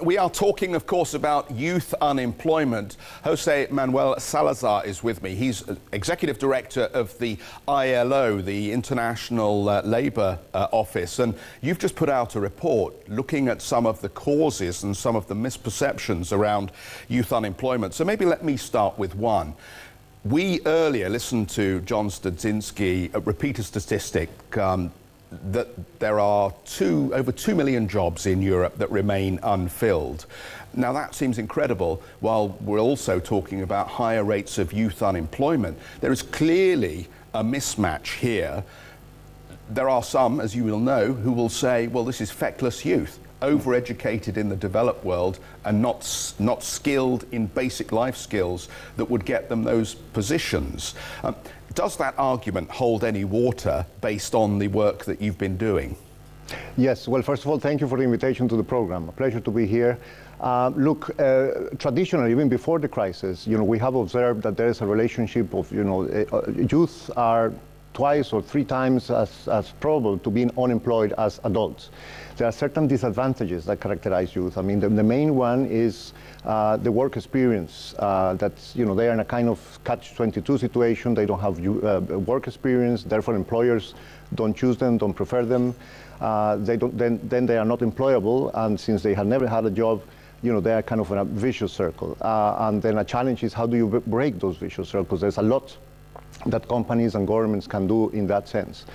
We are talking, of course, about youth unemployment. José Manuel Salazar is with me. He's Executive Director of the ILO, the International Labour Office. And you've just put out a report looking at some of the causes and some of the misperceptions around youth unemployment. So maybe let me start with one. We earlier listened to John Studzinski repeat a statistic that there are over 2 million jobs in Europe that remain unfilled. Now that seems incredible, while we're also talking about higher rates of youth unemployment. There is clearly a mismatch here. There are some, as you will know, who will say, well, this is feckless youth, overeducated in the developed world and not skilled in basic life skills that would get them those positions. Does that argument hold any water based on the work that you've been doing? Yes. Well, first of all, thank you for the invitation to the program. A pleasure to be here. Look, traditionally, even before the crisis, we have observed that there is a relationship of, youth are twice or three times as probable to be unemployed as adults. There are certain disadvantages that characterize youth. I mean, the main one is the work experience. That's, they are in a kind of catch-22 situation. They don't have work experience, therefore employers don't choose them, don't prefer them. Then they are not employable, and since they have never had a job, they are kind of in a vicious circle. And then a challenge is, how do you break those vicious circles? There's a lot that companies and governments can do in that sense.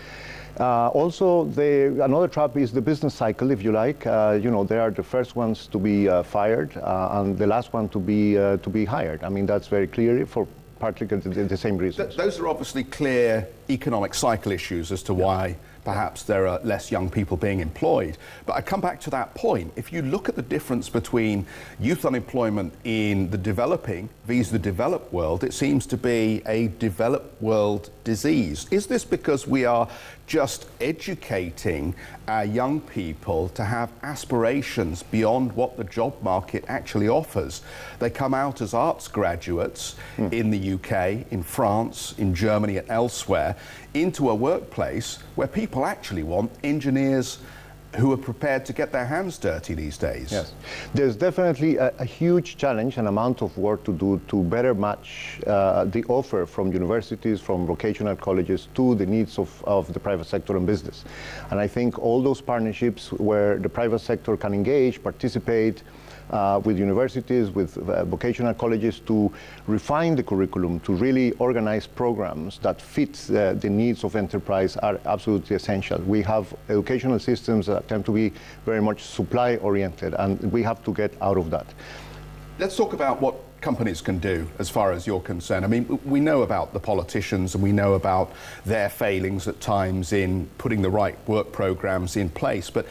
Also, another trap is the business cycle, if you like. They are the first ones to be fired and the last one to be hired. I mean, that's very clear for partly the same reasons. Those are obviously clear economic cycle issues as to why perhaps there are less young people being employed. But I come back to that point. If you look at the difference between youth unemployment in the developing vis the developed world, it seems to be a developed world disease. Is this because we are just educating our young people to have aspirations beyond what the job market actually offers? They come out as arts graduates in the UK, in France, in Germany and elsewhere, into a workplace where people actually want engineers who are prepared to get their hands dirty these days. Yes, there's definitely a huge challenge and amount of work to do to better match the offer from universities, from vocational colleges to the needs of the private sector and business. And I think all those partnerships where the private sector can engage, participate, with universities, with vocational colleges to refine the curriculum, to really organize programs that fit the needs of enterprise are absolutely essential. We have educational systems that tend to be very much supply-oriented, and we have to get out of that. Let's talk about what companies can do as far as you're concerned. I mean, we know about the politicians and we know about their failings at times in putting the right work programs in place, but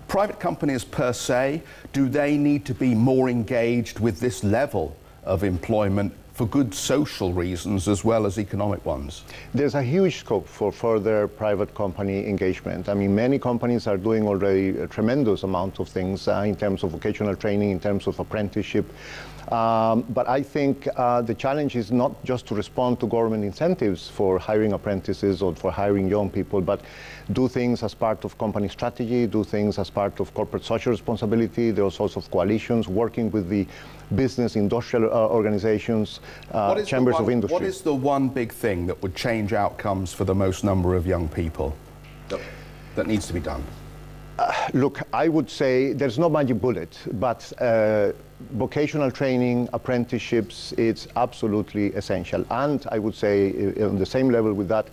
private companies per se, do they need to be more engaged with this level of employment for good social reasons as well as economic ones? There's a huge scope for further private company engagement. I mean, many companies are doing already a tremendous amount of things in terms of vocational training, in terms of apprenticeship. But I think the challenge is not just to respond to government incentives for hiring apprentices or for hiring young people, but do things as part of company strategy, do things as part of corporate social responsibility. There are sorts of coalitions working with the business, industrial organizations, chambers of industry. What is the one big thing that would change outcomes for the most number of young people that needs to be done? Look, I would say there's no magic bullet, but vocational training, apprenticeships, it's absolutely essential. And I would say on the same level with that,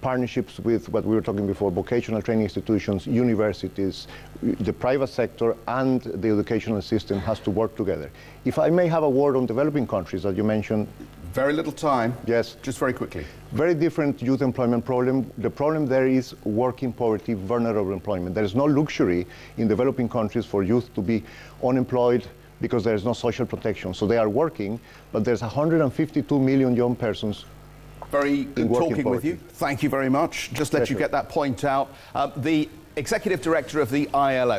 partnerships with what we were talking before, vocational training institutions, universities, the private sector and the educational system has to work together. If I may have a word on developing countries that you mentioned. Very little time. Yes. Just very quickly. Very different youth employment problem. The problem there is working poverty, vulnerable employment. There is no luxury in developing countries for youth to be unemployed because there is no social protection. So they are working, but there's 152 million young persons. Very good talking with you. Thank you very much. Just let you get that point out. The Executive Director of the ILO.